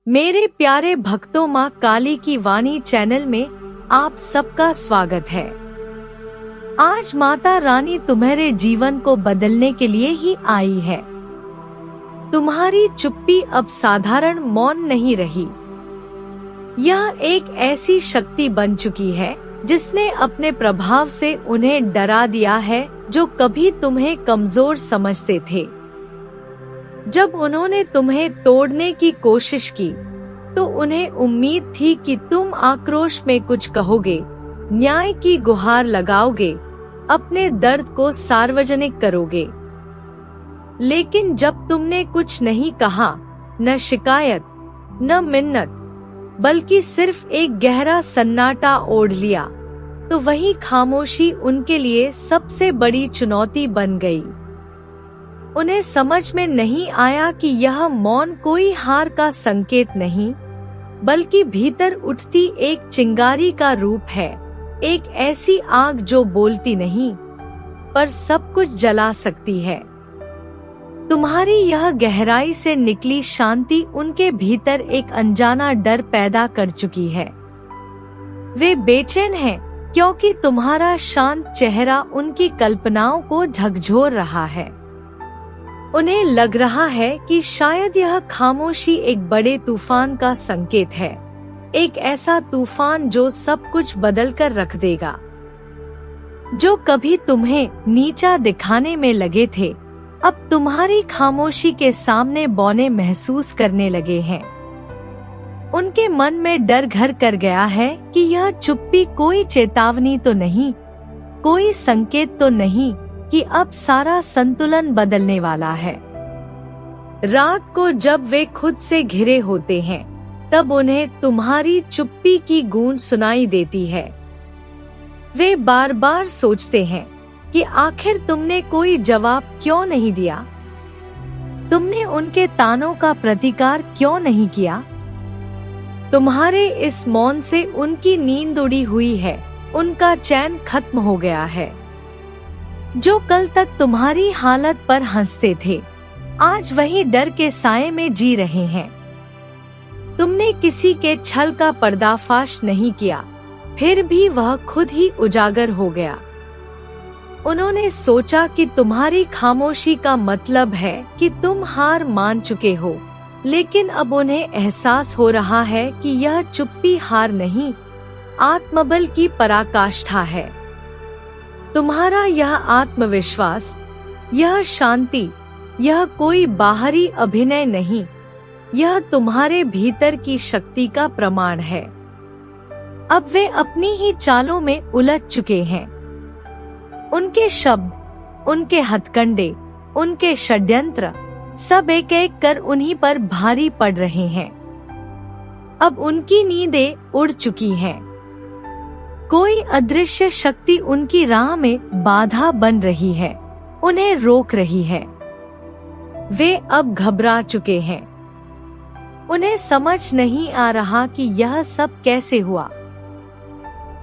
मेरे प्यारे भक्तों, माँ काली की वाणी चैनल में आप सबका स्वागत है। आज माता रानी तुम्हारे जीवन को बदलने के लिए ही आई है। तुम्हारी चुप्पी अब साधारण मौन नहीं रही। यह एक ऐसी शक्ति बन चुकी है जिसने अपने प्रभाव से उन्हें डरा दिया है जो कभी तुम्हें कमजोर समझते थे। जब उन्होंने तुम्हें तोड़ने की कोशिश की तो उन्हें उम्मीद थी कि तुम आक्रोश में कुछ कहोगे, न्याय की गुहार लगाओगे, अपने दर्द को सार्वजनिक करोगे। लेकिन जब तुमने कुछ नहीं कहा, न शिकायत, न मिन्नत, बल्कि सिर्फ एक गहरा सन्नाटा ओढ़ लिया, तो वही खामोशी उनके लिए सबसे बड़ी चुनौती बन गई। उन्हें समझ में नहीं आया कि यह मौन कोई हार का संकेत नहीं, बल्कि भीतर उठती एक चिंगारी का रूप है, एक ऐसी आग जो बोलती नहीं पर सब कुछ जला सकती है। तुम्हारी यह गहराई से निकली शांति उनके भीतर एक अनजाना डर पैदा कर चुकी है। वे बेचैन हैं क्योंकि तुम्हारा शांत चेहरा उनकी कल्पनाओं को झकझोर रहा है। उन्हें लग रहा है कि शायद यह खामोशी एक बड़े तूफान का संकेत है, एक ऐसा तूफान जो सब बदल बदलकर रख देगा। जो कभी तुम्हें नीचा दिखाने में लगे थे, अब तुम्हारी खामोशी के सामने बौने महसूस करने लगे हैं। उनके मन में डर घर कर गया है कि यह चुप्पी कोई चेतावनी तो नहीं, कोई संकेत तो नहीं कि अब सारा संतुलन बदलने वाला है। रात को जब वे खुद से घिरे होते हैं, तब उन्हें तुम्हारी चुप्पी की गूंज सुनाई देती है। वे बार बार सोचते हैं कि आखिर तुमने कोई जवाब क्यों नहीं दिया, तुमने उनके तानों का प्रतिकार क्यों नहीं किया। तुम्हारे इस मौन से उनकी नींद उड़ी हुई है, उनका चैन खत्म हो गया है। जो कल तक तुम्हारी हालत पर हंसते थे, आज वही डर के साए में जी रहे हैं। तुमने किसी के छल का पर्दाफाश नहीं किया, फिर भी वह खुद ही उजागर हो गया। उन्होंने सोचा कि तुम्हारी खामोशी का मतलब है कि तुम हार मान चुके हो, लेकिन अब उन्हें एहसास हो रहा है कि यह चुप्पी हार नहीं, आत्मबल की पराकाष्ठा है। तुम्हारा यह आत्मविश्वास, यह शांति, यह कोई बाहरी अभिनय नहीं, यह तुम्हारे भीतर की शक्ति का प्रमाण है। अब वे अपनी ही चालों में उलझ चुके हैं। उनके शब्द, उनके हथकंडे, उनके षड्यंत्र सब एक एक कर उन्हीं पर भारी पड़ रहे हैं। अब उनकी नींदें उड़ चुकी हैं। कोई अदृश्य शक्ति उनकी राह में बाधा बन रही है, उन्हें रोक रही है। वे अब घबरा चुके हैं। उन्हें समझ नहीं आ रहा कि यह सब कैसे हुआ।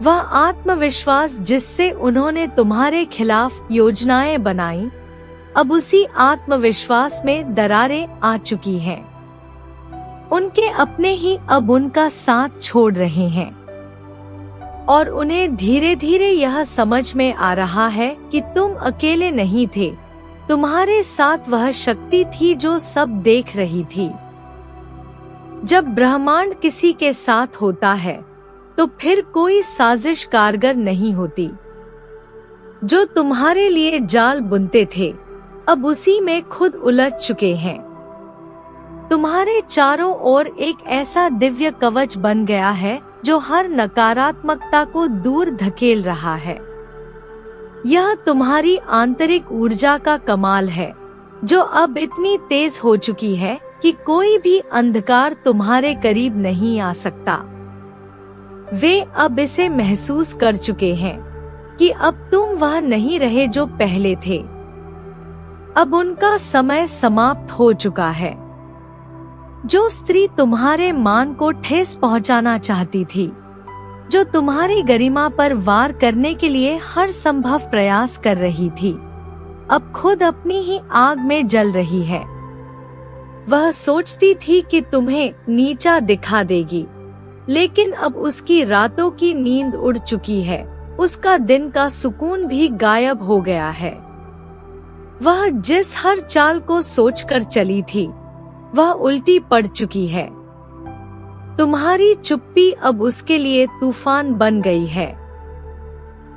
वह आत्मविश्वास जिससे उन्होंने तुम्हारे खिलाफ योजनाएं बनाई, अब उसी आत्मविश्वास में दरारें आ चुकी हैं। उनके अपने ही अब उनका साथ छोड़ रहे हैं और उन्हें धीरे धीरे यह समझ में आ रहा है कि तुम अकेले नहीं थे, तुम्हारे साथ वह शक्ति थी जो सब देख रही थी। जब ब्रह्मांड किसी के साथ होता है तो फिर कोई साजिश कारगर नहीं होती। जो तुम्हारे लिए जाल बुनते थे, अब उसी में खुद उलझ चुके हैं। तुम्हारे चारों ओर एक ऐसा दिव्य कवच बन गया है जो हर नकारात्मकता को दूर धकेल रहा है। यह तुम्हारी आंतरिक ऊर्जा का कमाल है, जो अब इतनी तेज हो चुकी है कि कोई भी अंधकार तुम्हारे करीब नहीं आ सकता। वे अब इसे महसूस कर चुके हैं कि अब तुम वह नहीं रहे जो पहले थे। अब उनका समय समाप्त हो चुका है। जो स्त्री तुम्हारे मान को ठेस पहुंचाना चाहती थी, जो तुम्हारी गरिमा पर वार करने के लिए हर संभव प्रयास कर रही थी, अब खुद अपनी ही आग में जल रही है। वह सोचती थी कि तुम्हें नीचा दिखा देगी, लेकिन अब उसकी रातों की नींद उड़ चुकी है, उसका दिन का सुकून भी गायब हो गया है। वह जिस हर चाल को सोचकर चली थी, वह उल्टी पड़ चुकी है। तुम्हारी चुप्पी अब उसके लिए तूफान बन गई है।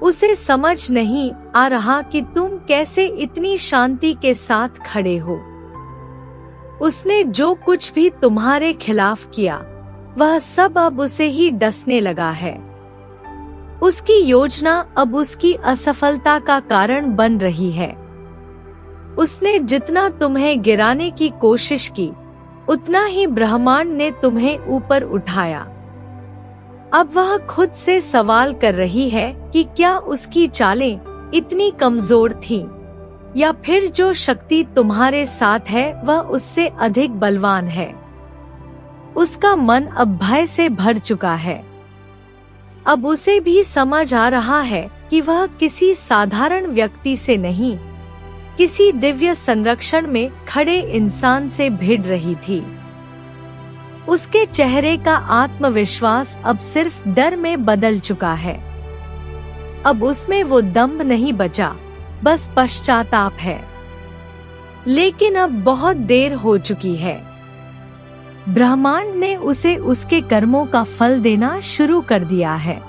उसे समझ नहीं आ रहा कि तुम कैसे इतनी शांति के साथ खड़े हो। उसने जो कुछ भी तुम्हारे खिलाफ किया, वह सब अब उसे ही डसने लगा है। उसकी योजना अब उसकी असफलता का कारण बन रही है। उसने जितना तुम्हें गिराने की कोशिश की, उतना ही ब्रह्मांड ने तुम्हें ऊपर उठाया। अब वह खुद से सवाल कर रही है कि क्या उसकी चालें इतनी कमजोर थीं, या फिर जो शक्ति तुम्हारे साथ है वह उससे अधिक बलवान है। उसका मन अब भय से भर चुका है। अब उसे भी समझ आ रहा है कि वह किसी साधारण व्यक्ति से नहीं, किसी दिव्य संरक्षण में खड़े इंसान से भिड़ रही थी। उसके चेहरे का आत्मविश्वास अब सिर्फ डर में बदल चुका है। अब उसमें वो दम्भ नहीं बचा, बस पश्चाताप है। लेकिन अब बहुत देर हो चुकी है। ब्रह्मांड ने उसे उसके कर्मों का फल देना शुरू कर दिया है।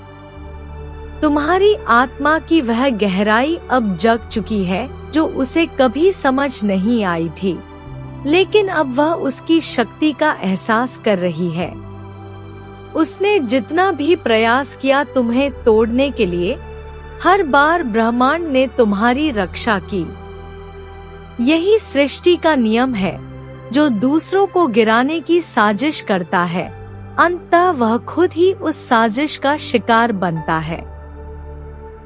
तुम्हारी आत्मा की वह गहराई अब जग चुकी है जो उसे कभी समझ नहीं आई थी, लेकिन अब वह उसकी शक्ति का एहसास कर रही है। उसने जितना भी प्रयास किया तुम्हें तोड़ने के लिए, हर बार ब्रह्मांड ने तुम्हारी रक्षा की। यही सृष्टि का नियम है, जो दूसरों को गिराने की साजिश करता है, अंततः वह खुद ही उस साजिश का शिकार बनता है।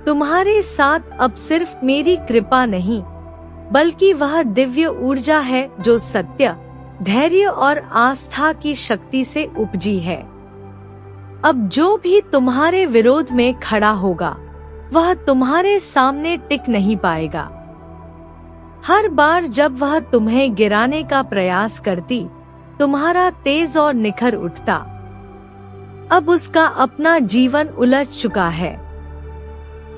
तुम्हारे साथ अब सिर्फ मेरी कृपा नहीं, बल्कि वह दिव्य ऊर्जा है जो सत्य, धैर्य और आस्था की शक्ति से उपजी है। अब जो भी तुम्हारे विरोध में खड़ा होगा, वह तुम्हारे सामने टिक नहीं पाएगा। हर बार जब वह तुम्हें गिराने का प्रयास करती, तुम्हारा तेज और निखर उठता। अब उसका अपना जीवन उलझ चुका है।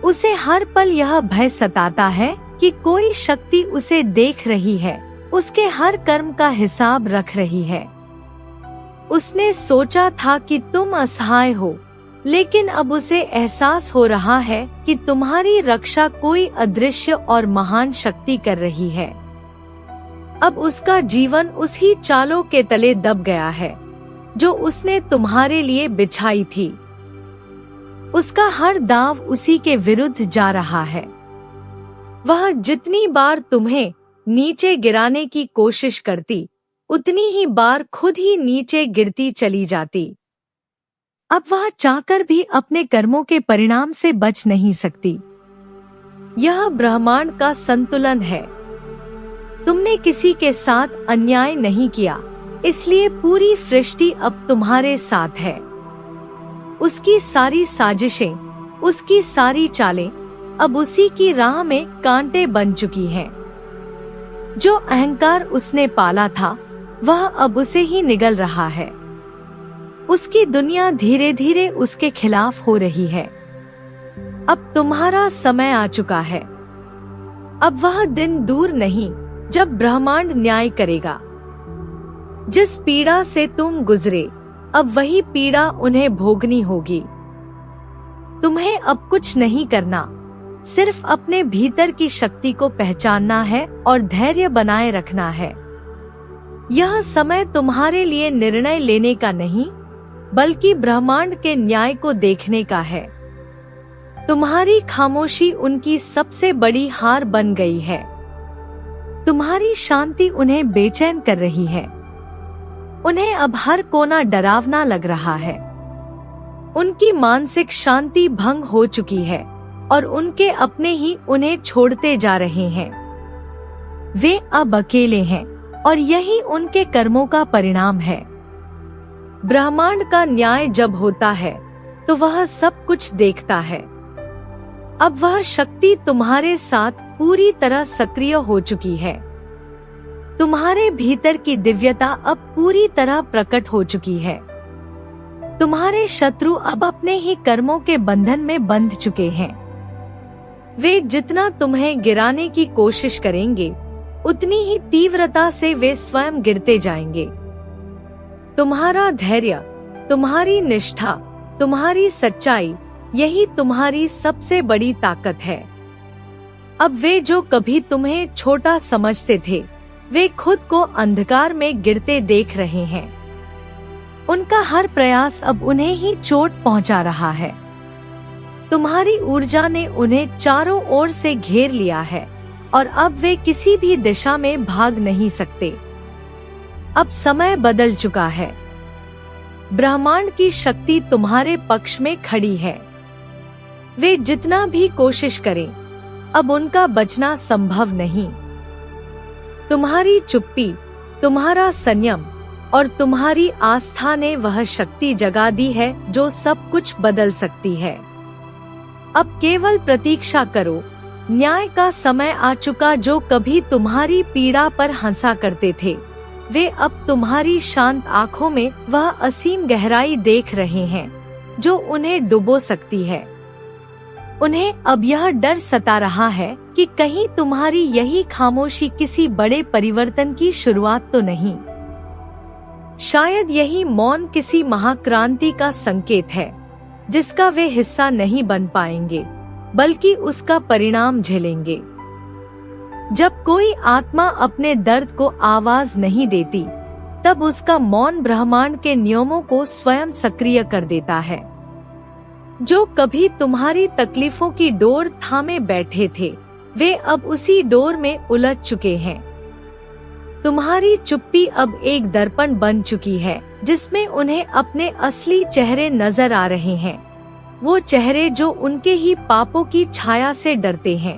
उसे हर पल यह भय सताता है कि कोई शक्ति उसे देख रही है, उसके हर कर्म का हिसाब रख रही है। उसने सोचा था कि तुम असहाय हो, लेकिन अब उसे एहसास हो रहा है कि तुम्हारी रक्षा कोई अदृश्य और महान शक्ति कर रही है। अब उसका जीवन उसी चालों के तले दब गया है, जो उसने तुम्हारे लिए बिछाई थी। उसका हर दांव उसी के विरुद्ध जा रहा है। वह जितनी बार तुम्हें नीचे गिराने की कोशिश करती, उतनी ही बार खुद ही नीचे गिरती चली जाती। अब वह चाहकर भी अपने कर्मों के परिणाम से बच नहीं सकती। यह ब्रह्मांड का संतुलन है। तुमने किसी के साथ अन्याय नहीं किया, इसलिए पूरी सृष्टि अब तुम्हारे साथ है। उसकी सारी साजिशें, उसकी सारी चालें अब उसी की राह में कांटे बन चुकी हैं। जो अहंकार उसने पाला था, वह अब उसे ही निगल रहा है। उसकी दुनिया धीरे धीरे उसके खिलाफ हो रही है। अब तुम्हारा समय आ चुका है। अब वह दिन दूर नहीं जब ब्रह्मांड न्याय करेगा। जिस पीड़ा से तुम गुजरे, अब वही पीड़ा उन्हें भोगनी होगी। तुम्हें अब कुछ नहीं करना, सिर्फ अपने भीतर की शक्ति को पहचानना है और धैर्य बनाए रखना है। यह समय तुम्हारे लिए निर्णय लेने का नहीं, बल्कि ब्रह्मांड के न्याय को देखने का है। तुम्हारी खामोशी उनकी सबसे बड़ी हार बन गई है। तुम्हारी शांति उन्हें बेचैन कर रही है। उन्हें अब हर कोना डरावना लग रहा है। उनकी मानसिक शांति भंग हो चुकी है और उनके अपने ही उन्हें छोड़ते जा रहे हैं। वे अब अकेले हैं और यही उनके कर्मों का परिणाम है। ब्रह्मांड का न्याय जब होता है तो वह सब कुछ देखता है। अब वह शक्ति तुम्हारे साथ पूरी तरह सक्रिय हो चुकी है। तुम्हारे भीतर की दिव्यता अब पूरी तरह प्रकट हो चुकी है। तुम्हारे शत्रु अब अपने ही कर्मों के बंधन में बंध चुके हैं। वे जितना तुम्हें गिराने की कोशिश करेंगे, उतनी ही तीव्रता से वे स्वयं गिरते जाएंगे। तुम्हारा धैर्य, तुम्हारी निष्ठा, तुम्हारी सच्चाई, यही तुम्हारी सबसे बड़ी ताकत है। अब वे जो कभी तुम्हें छोटा समझते थे, वे खुद को अंधकार में गिरते देख रहे हैं। उनका हर प्रयास अब उन्हें ही चोट पहुंचा रहा है। तुम्हारी ऊर्जा ने उन्हें चारों ओर से घेर लिया है और अब वे किसी भी दिशा में भाग नहीं सकते। अब समय बदल चुका है। ब्रह्मांड की शक्ति तुम्हारे पक्ष में खड़ी है। वे जितना भी कोशिश करें, अब उनका बचना संभव नहीं। तुम्हारी चुप्पी, तुम्हारा संयम और तुम्हारी आस्था ने वह शक्ति जगा दी है जो सब कुछ बदल सकती है। अब केवल प्रतीक्षा करो। न्याय का समय आ चुका। जो कभी तुम्हारी पीड़ा पर हंसा करते थे, वे अब तुम्हारी शांत आंखों में वह असीम गहराई देख रहे हैं जो उन्हें डुबो सकती है। उन्हें अब यह डर सता रहा है कि कहीं तुम्हारी यही खामोशी किसी बड़े परिवर्तन की शुरुआत तो नहीं। शायद यही मौन किसी महाक्रांति का संकेत है, जिसका वे हिस्सा नहीं बन पाएंगे, बल्कि उसका परिणाम झेलेंगे। जब कोई आत्मा अपने दर्द को आवाज नहीं देती, तब उसका मौन ब्रह्मांड के नियमों को स्वयं सक्रिय कर देता है। जो कभी तुम्हारी तकलीफों की डोर थामे बैठे थे, वे अब उसी डोर में उलझ चुके हैं। तुम्हारी चुप्पी अब एक दर्पण बन चुकी है, जिसमें उन्हें अपने असली चेहरे नजर आ रहे हैं। वो चेहरे जो उनके ही पापों की छाया से डरते हैं।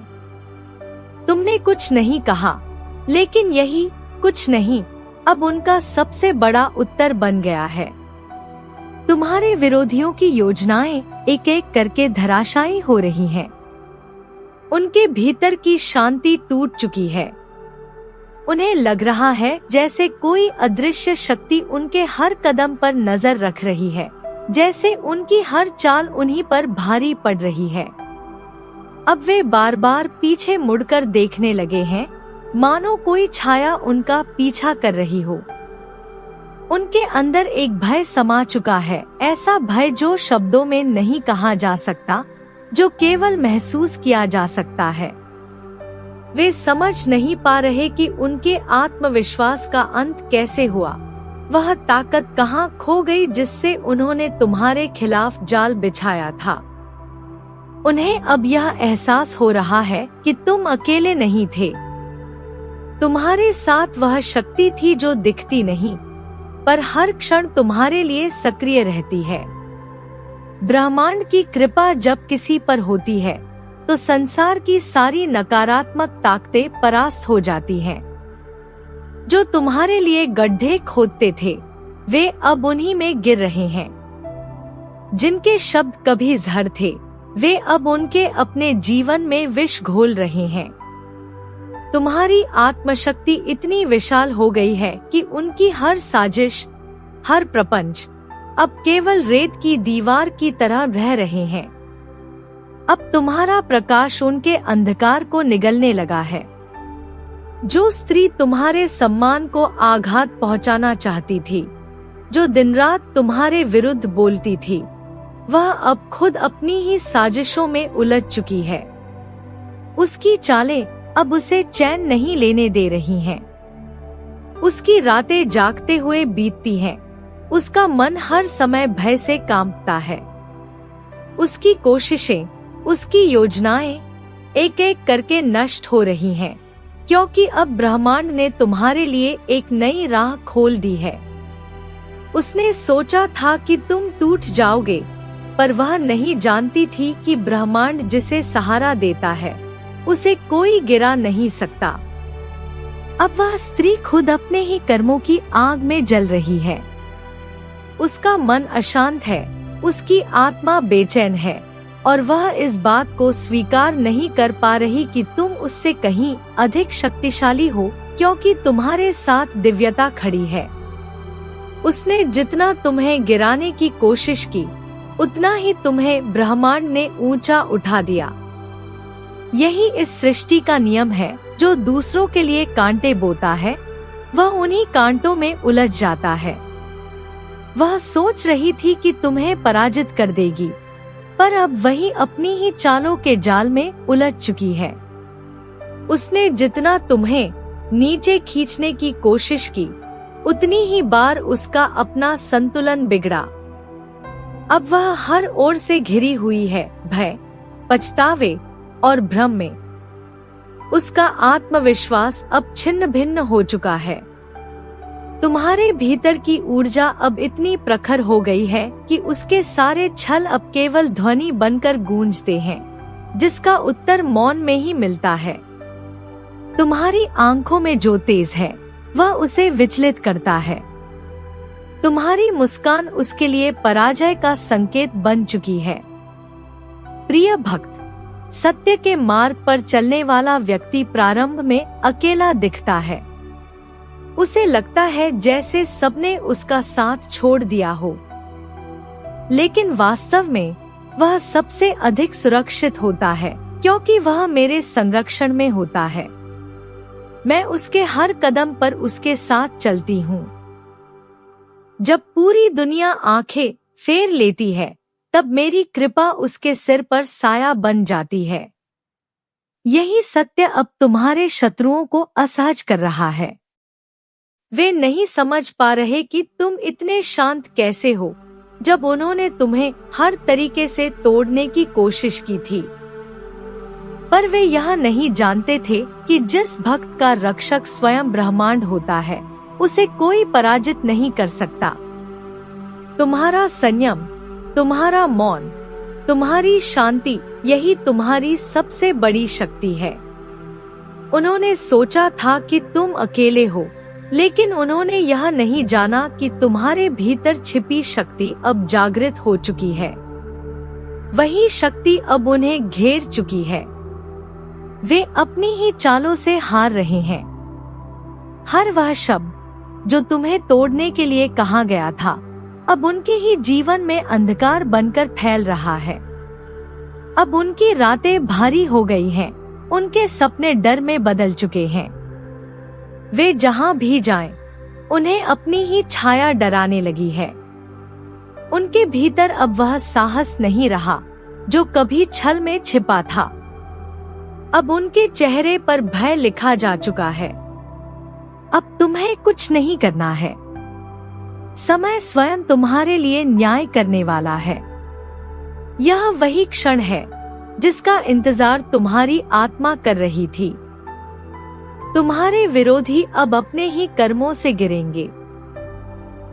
तुमने कुछ नहीं कहा, लेकिन यही कुछ नहीं अब उनका सबसे बड़ा उत्तर बन गया है। तुम्हारे विरोधियों की योजनाएं एक एक करके धराशायी हो रही हैं। उनके भीतर की शांति टूट चुकी है। उन्हें लग रहा है जैसे कोई अदृश्य शक्ति उनके हर कदम पर नजर रख रही है, जैसे उनकी हर चाल उन्हीं पर भारी पड़ रही है। अब वे बार बार पीछे मुड़कर देखने लगे हैं, मानो कोई छाया उनका पीछा कर रही हो। उनके अंदर एक भय समा चुका है, ऐसा भय जो शब्दों में नहीं कहा जा सकता, जो केवल महसूस किया जा सकता है। वे समझ नहीं पा रहे कि उनके आत्मविश्वास का अंत कैसे हुआ। वह ताकत कहाँ खो गई जिससे उन्होंने तुम्हारे खिलाफ जाल बिछाया था। उन्हें अब यह एहसास हो रहा है कि तुम अकेले नहीं थे। तुम्हारे साथ वह शक्ति थी जो दिखती नहीं, पर हर क्षण तुम्हारे लिए सक्रिय रहती है। ब्रह्मांड की कृपा जब किसी पर होती है, तो संसार की सारी नकारात्मक ताकतें परास्त हो जाती हैं। जो तुम्हारे लिए गड्ढे खोदते थे, वे अब उन्हीं में गिर रहे हैं। जिनके शब्द कभी जहर थे, वे अब उनके अपने जीवन में विष घोल रहे हैं। तुम्हारी आत्मशक्ति इतनी विशाल हो गई है कि उनकी हर साजिश, हर प्रपंच अब केवल रेत की दीवार की तरह रह रहे हैं। अब तुम्हारा प्रकाश उनके अंधकार को निगलने लगा है। जो स्त्री तुम्हारे सम्मान को आघात पहुंचाना चाहती थी, जो दिन रात तुम्हारे विरुद्ध बोलती थी, वह अब खुद अपनी ही साजिशों में उलझ चुकी है। उसकी चालें अब उसे चैन नहीं लेने दे रही हैं। उसकी रातें जागते हुए बीतती हैं। उसका मन हर समय भय से कांपता है। उसकी कोशिशें, उसकी योजनाएं एक एक करके नष्ट हो रही हैं, क्योंकि अब ब्रह्मांड ने तुम्हारे लिए एक नई राह खोल दी है। उसने सोचा था कि तुम टूट जाओगे, पर वह नहीं जानती थी कि ब्रह्मांड जिसे सहारा देता है, उसे कोई गिरा नहीं सकता। अब वह स्त्री खुद अपने ही कर्मों की आग में जल रही है। उसका मन अशांत है, उसकी आत्मा बेचैन है, और वह इस बात को स्वीकार नहीं कर पा रही कि तुम उससे कहीं अधिक शक्तिशाली हो क्योंकि तुम्हारे साथ दिव्यता खड़ी है। उसने जितना तुम्हें गिराने की कोशिश की, उतना ही तुम्हें ब्रह्मांड ने ऊंचा उठा दिया। यही इस सृष्टि का नियम है। जो दूसरों के लिए कांटे बोता है, वह उन्हीं कांटों में उलझ जाता है। वह सोच रही थी कि तुम्हें पराजित कर देगी, पर अब वही अपनी ही चालों के जाल में उलझ चुकी है। उसने जितना तुम्हें नीचे खींचने की कोशिश की, उतनी ही बार उसका अपना संतुलन बिगड़ा। अब वह हर ओर से घिरी हुई है, भय, पछतावे और भ्रम में। उसका आत्मविश्वास अब छिन्न भिन्न हो चुका है। तुम्हारे भीतर की ऊर्जा अब इतनी प्रखर हो गई है कि उसके सारे छल अब केवल ध्वनि बनकर गूंजते हैं, जिसका उत्तर मौन में ही मिलता है। तुम्हारी आंखों में जो तेज है, वह उसे विचलित करता है। तुम्हारी मुस्कान उसके लिए पराजय का संकेत बन चुकी है। प्रिय भक्त, सत्य के मार्ग पर चलने वाला व्यक्ति प्रारंभ में अकेला दिखता है। उसे लगता है जैसे सबने उसका साथ छोड़ दिया हो, लेकिन वास्तव में वह सबसे अधिक सुरक्षित होता है, क्योंकि वह मेरे संरक्षण में होता है। मैं उसके हर कदम पर उसके साथ चलती हूँ। जब पूरी दुनिया आंखें फेर लेती है, तब मेरी कृपा उसके सिर पर साया बन जाती है। यही सत्य अब तुम्हारे शत्रुओं को असहज कर रहा है। वे नहीं समझ पा रहे कि तुम इतने शांत कैसे हो, जब उन्होंने तुम्हें हर तरीके से तोड़ने की कोशिश की थी। पर वे यह नहीं जानते थे कि जिस भक्त का रक्षक स्वयं ब्रह्मांड होता है, उसे कोई पराजित नहीं कर सकता। तुम्हारा संयम, तुम्हारा मौन, तुम्हारी शांति, यही तुम्हारी सबसे बड़ी शक्ति है। उन्होंने सोचा था कि तुम अकेले हो, लेकिन उन्होंने यह नहीं जाना कि तुम्हारे भीतर छिपी शक्ति अब जागृत हो चुकी है। वही शक्ति अब उन्हें घेर चुकी है। वे अपनी ही चालों से हार रहे हैं। हर वह शब्द जो तुम्हें तोड़ने के लिए कहा गया था, अब उनके ही जीवन में अंधकार बनकर फैल रहा है। अब उनकी रातें भारी हो गई हैं, उनके सपने डर में बदल चुके हैं। वे जहां भी जाएं, उन्हें अपनी ही छाया डराने लगी है। उनके भीतर अब वह साहस नहीं रहा जो कभी छल में छिपा था। अब उनके चेहरे पर भय लिखा जा चुका है। अब तुम्हें कुछ नहीं करना है। समय स्वयं तुम्हारे लिए न्याय करने वाला है। यह वही क्षण है जिसका इंतजार तुम्हारी आत्मा कर रही थी। तुम्हारे विरोधी अब अपने ही कर्मों से गिरेंगे।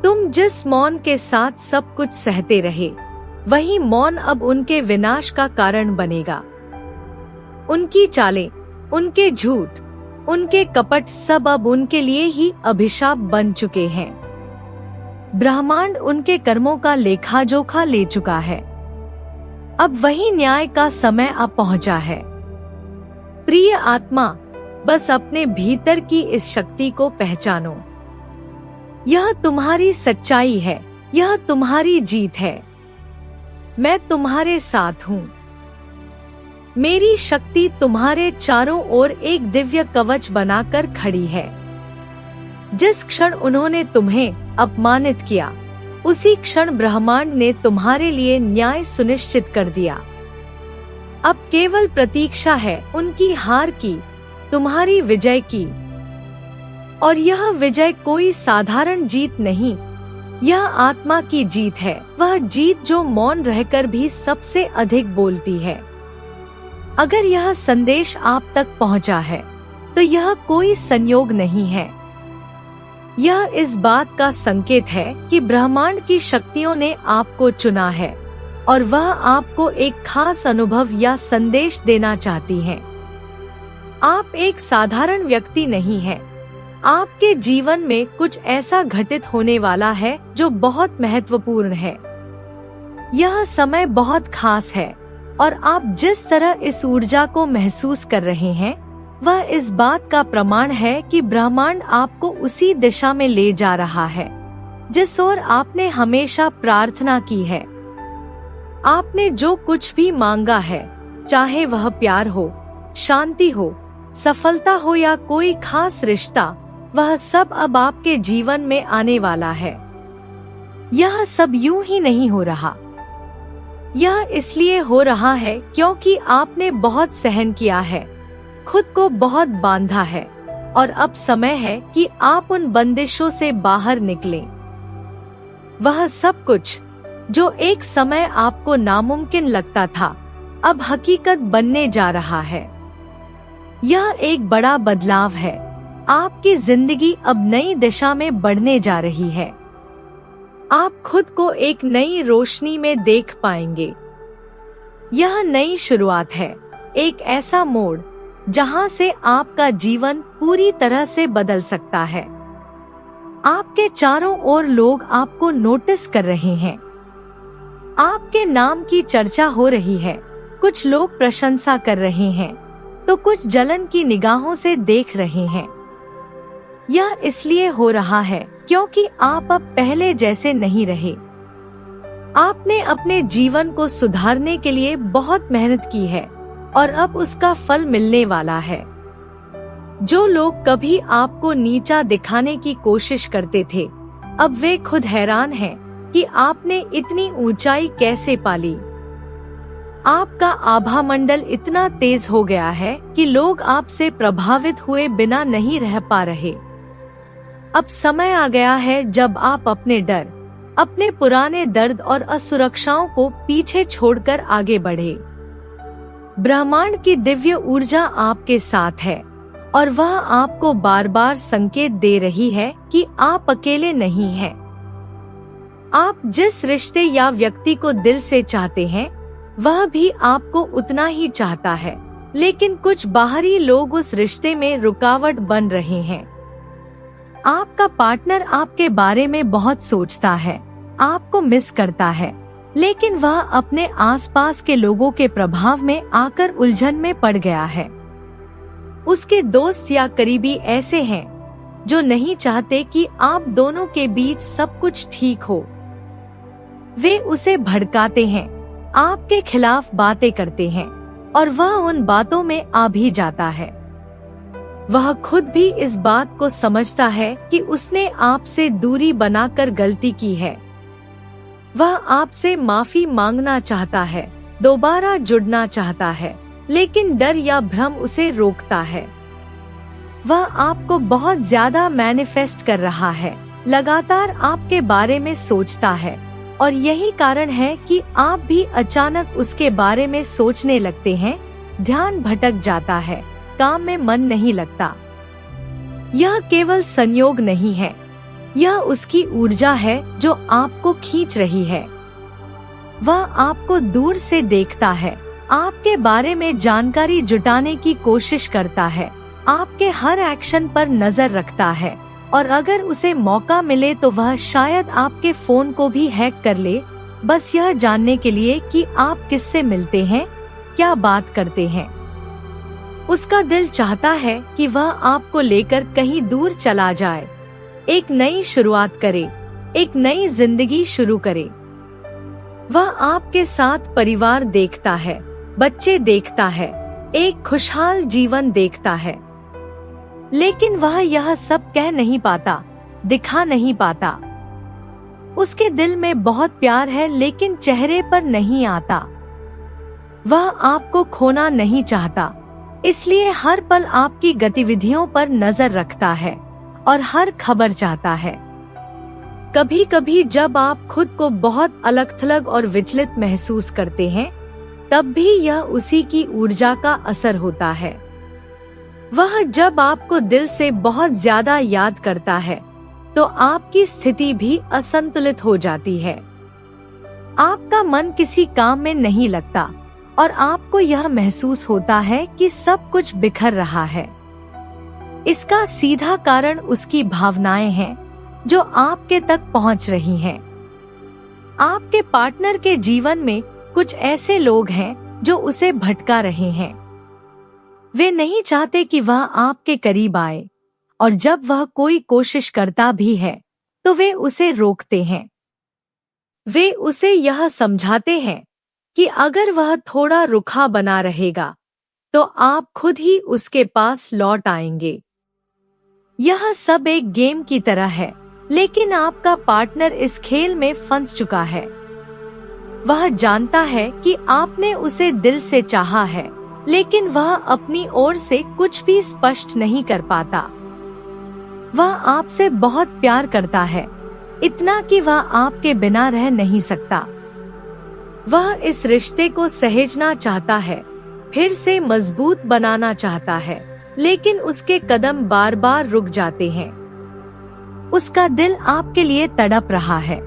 तुम जिस मौन के साथ सब कुछ सहते रहे, वही मौन अब उनके विनाश का कारण बनेगा। उनकी चालें, उनके झूठ, उनके कपट सब अब उनके लिए ही अभिशाप बन चुके हैं। ब्रह्मांड उनके कर्मों का लेखा जोखा ले चुका है। अब वही न्याय का समय अब पहुंचा है। प्रिय आत्मा, बस अपने भीतर की इस शक्ति को पहचानो। यह तुम्हारी सच्चाई है, यह तुम्हारी जीत है। मैं तुम्हारे साथ हूँ। मेरी शक्ति तुम्हारे चारों ओर एक दिव्य कवच बनाकर खड़ी है। जिस क्षण उन्होंने तुम्हें अपमानित किया, उसी क्षण ब्रह्मांड ने तुम्हारे लिए न्याय सुनिश्चित कर दिया। अब केवल प्रतीक्षा है उनकी हार की, तुम्हारी विजय की। और यह विजय कोई साधारण जीत नहीं, यह आत्मा की जीत है। वह जीत जो मौन रहकर भी सबसे अधिक बोलती है। अगर यह संदेश आप तक पहुंचा है, तो यह कोई संयोग नहीं है। यह इस बात का संकेत है कि ब्रह्मांड की शक्तियों ने आपको चुना है और वह आपको एक खास अनुभव या संदेश देना चाहती हैं। आप एक साधारण व्यक्ति नहीं हैं। आपके जीवन में कुछ ऐसा घटित होने वाला है जो बहुत महत्वपूर्ण है। यह समय बहुत खास है और आप जिस तरह इस ऊर्जा को महसूस कर रहे हैं, वह इस बात का प्रमाण है कि ब्रह्मांड आपको उसी दिशा में ले जा रहा है जिस ओर आपने हमेशा प्रार्थना की है। आपने जो कुछ भी मांगा है, चाहे वह प्यार हो, शांति हो, सफलता हो या कोई खास रिश्ता, वह सब अब आपके जीवन में आने वाला है। यह सब यूं ही नहीं हो रहा। यह इसलिए हो रहा है क्योंकि आपने बहुत सहन किया है, खुद को बहुत बांधा है और अब समय है कि आप उन बंदिशों से बाहर निकलें। वह सब कुछ जो एक समय आपको नामुमकिन लगता था, अब हकीकत बनने जा रहा है। यह एक बड़ा बदलाव है। आपकी जिंदगी अब नई दिशा में बढ़ने जा रही है। आप खुद को एक नई रोशनी में देख पाएंगे। यह नई शुरुआत है, एक ऐसा मोड़ जहां से आपका जीवन पूरी तरह से बदल सकता है। आपके चारों ओर लोग आपको नोटिस कर रहे हैं। आपके नाम की चर्चा हो रही है। कुछ लोग प्रशंसा कर रहे हैं तो कुछ जलन की निगाहों से देख रहे हैं। यह इसलिए हो रहा है क्योंकि आप अब पहले जैसे नहीं रहे। आपने अपने जीवन को सुधारने के लिए बहुत मेहनत की है और अब उसका फल मिलने वाला है। जो लोग कभी आपको नीचा दिखाने की कोशिश करते थे, अब वे खुद हैरान हैं कि आपने इतनी ऊंचाई कैसे पाली। आपका आभा मंडल इतना तेज हो गया है कि लोग आपसे प्रभावित हुए बिना नहीं रह पा रहे। अब समय आ गया है जब आप अपने डर, अपने पुराने दर्द और असुरक्षाओं को पीछे छोड़कर आगे बढ़े। ब्रह्मांड की दिव्य ऊर्जा आपके साथ है और वह आपको बार बार संकेत दे रही है कि आप अकेले नहीं हैं। आप जिस रिश्ते या व्यक्ति को दिल से चाहते हैं, वह भी आपको उतना ही चाहता है, लेकिन कुछ बाहरी लोग उस रिश्ते में रुकावट बन रहे हैं। आपका पार्टनर आपके बारे में बहुत सोचता है, आपको मिस करता है, लेकिन वह अपने आसपास के लोगों के प्रभाव में आकर उलझन में पड़ गया है। उसके दोस्त या करीबी ऐसे हैं जो नहीं चाहते कि आप दोनों के बीच सब कुछ ठीक हो। वे उसे भड़काते हैं, आपके खिलाफ बातें करते हैं और वह उन बातों में आ भी जाता है। वह खुद भी इस बात को समझता है कि उसने आपसे दूरी बनाकर गलती की है। वह आपसे माफी मांगना चाहता है, दोबारा जुड़ना चाहता है, लेकिन डर या भ्रम उसे रोकता है। वह आपको बहुत ज्यादा मैनिफेस्ट कर रहा है, लगातार आपके बारे में सोचता है और यही कारण है कि आप भी अचानक उसके बारे में सोचने लगते हैं। ध्यान भटक जाता है, काम में मन नहीं लगता। यह केवल संयोग नहीं है, यह उसकी ऊर्जा है जो आपको खींच रही है। वह आपको दूर से देखता है, आपके बारे में जानकारी जुटाने की कोशिश करता है, आपके हर एक्शन पर नजर रखता है और अगर उसे मौका मिले तो वह शायद आपके फोन को भी हैक कर ले, बस यह जानने के लिए कि आप किससे मिलते हैं, क्या बात करते हैं। उसका दिल चाहता है कि वह आपको लेकर कहीं दूर चला जाए, एक नई शुरुआत करे, एक नई जिंदगी शुरू करे। वह आपके साथ परिवार देखता है, बच्चे देखता है, एक खुशहाल जीवन देखता है, लेकिन वह यह सब कह नहीं पाता, दिखा नहीं पाता। उसके दिल में बहुत प्यार है लेकिन चेहरे पर नहीं आता। वह आपको खोना नहीं चाहता, इसलिए हर पल आपकी गतिविधियों पर नजर रखता है और हर खबर चाहता है। कभी कभी जब आप खुद को बहुत अलग-थलग और विचलित महसूस करते हैं, तब भी यह उसी की ऊर्जा का असर होता है। वह जब आपको दिल से बहुत ज्यादा याद करता है, तो आपकी स्थिति भी असंतुलित हो जाती है। आपका मन किसी काम में नहीं लगता और आपको यह महसूस होता है कि सब कुछ बिखर रहा है। इसका सीधा कारण उसकी भावनाएं हैं जो आपके तक पहुंच रही हैं। आपके पार्टनर के जीवन में कुछ ऐसे लोग हैं जो उसे भटका रहे हैं। वे नहीं चाहते कि वह आपके करीब आए, और जब वह कोई कोशिश करता भी है तो वे उसे रोकते हैं। वे उसे यह समझाते हैं कि अगर वह थोड़ा रुखा बना रहेगा तो आप खुद ही उसके पास लौट आएंगे। यह सब एक गेम की तरह है, लेकिन आपका पार्टनर इस खेल में फंस चुका है। वह जानता है कि आपने उसे दिल से चाहा है, लेकिन वह अपनी ओर से कुछ भी स्पष्ट नहीं कर पाता। वह आपसे बहुत प्यार करता है, इतना कि वह आपके बिना रह नहीं सकता। वह इस रिश्ते को सहेजना चाहता है, फिर से मजबूत बनाना चाहता है, लेकिन उसके कदम बार बार रुक जाते हैं। उसका दिल आपके लिए तड़प रहा है।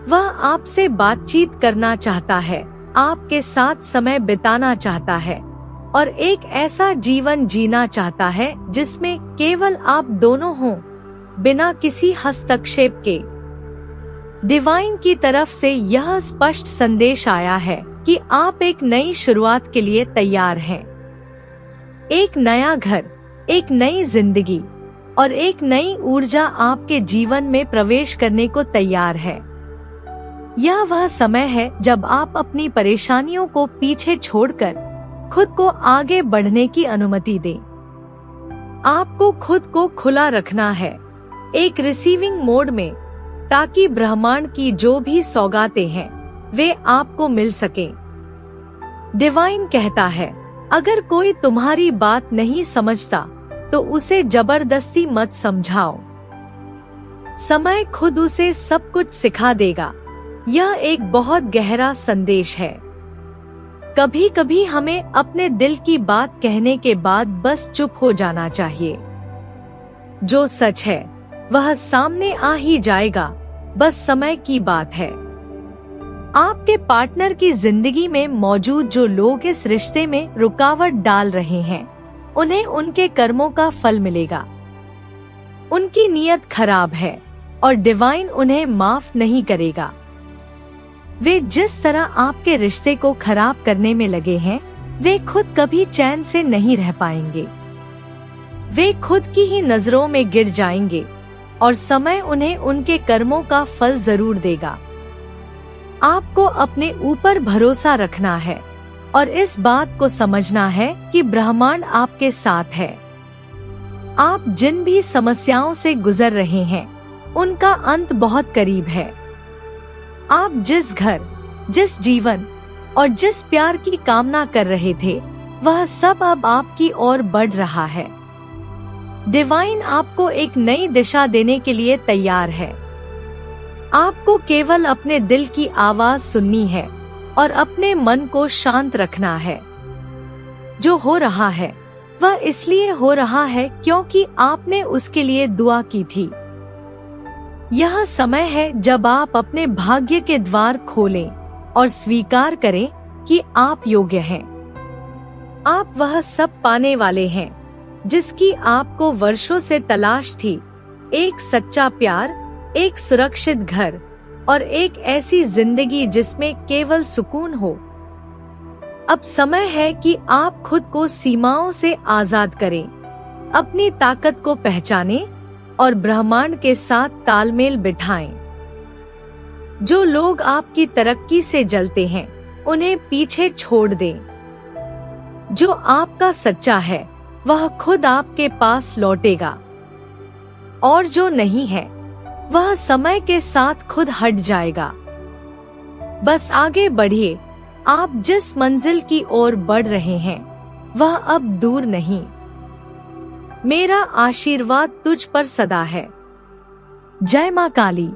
वह आपसे बातचीत करना चाहता है, आपके साथ समय बिताना चाहता है और एक ऐसा जीवन जीना चाहता है जिसमें केवल आप दोनों हों, बिना किसी हस्तक्षेप के। डिवाइन की तरफ से यह स्पष्ट संदेश आया है कि आप एक नई शुरुआत के लिए तैयार हैं। एक नया घर, एक नई जिंदगी और एक नई ऊर्जा आपके जीवन में प्रवेश करने को तैयार है। यह वह समय है जब आप अपनी परेशानियों को पीछे छोड़कर खुद को आगे बढ़ने की अनुमति दें। आपको खुद को खुला रखना है, एक रिसीविंग मोड में, ताकि ब्रह्मांड की जो भी सौगातें हैं वे आपको मिल सकें। डिवाइन कहता है, अगर कोई तुम्हारी बात नहीं समझता तो उसे जबरदस्ती मत समझाओ। समय खुद उसे सब कुछ सिखा देगा। यह एक बहुत गहरा संदेश है। कभी कभी हमें अपने दिल की बात कहने के बाद बस चुप हो जाना चाहिए। जो सच है वह सामने आ ही जाएगा, बस समय की बात है। आपके पार्टनर की जिंदगी में मौजूद जो लोग इस रिश्ते में रुकावट डाल रहे हैं, उन्हें उनके कर्मों का फल मिलेगा। उनकी नीयत खराब है और डिवाइन उन्हें माफ नहीं करेगा। वे जिस तरह आपके रिश्ते को खराब करने में लगे हैं, वे खुद कभी चैन से नहीं रह पाएंगे। वे खुद की ही नजरों में गिर जाएंगे और समय उन्हें उनके कर्मों का फल जरूर देगा। आपको अपने ऊपर भरोसा रखना है और इस बात को समझना है कि ब्रह्मांड आपके साथ है। आप जिन भी समस्याओं से गुजर रहे हैं, उनका अंत बहुत करीब है। आप जिस घर, जिस जीवन और जिस प्यार की कामना कर रहे थे, वह सब अब आपकी ओर बढ़ रहा है। डिवाइन आपको एक नई दिशा देने के लिए तैयार है। आपको केवल अपने दिल की आवाज सुननी है और अपने मन को शांत रखना है। जो हो रहा है वह इसलिए हो रहा है क्योंकि आपने उसके लिए दुआ की थी। यह समय है जब आप अपने भाग्य के द्वार खोलें और स्वीकार करें कि आप योग्य हैं। आप वह सब पाने वाले हैं जिसकी आपको वर्षों से तलाश थी, एक सच्चा प्यार, एक सुरक्षित घर और एक ऐसी जिंदगी जिसमें केवल सुकून हो। अब समय है कि आप खुद को सीमाओं से आजाद करें, अपनी ताकत को पहचानें और ब्रह्मांड के साथ तालमेल बिठाएं। जो लोग आपकी तरक्की से जलते हैं, उन्हें पीछे छोड़ दें। जो आपका सच्चा है वह खुद आपके पास लौटेगा और जो नहीं है वह समय के साथ खुद हट जाएगा। बस आगे बढ़िए। आप जिस मंजिल की ओर बढ़ रहे हैं वह अब दूर नहीं। मेरा आशीर्वाद तुझ पर सदा है। जय मां काली।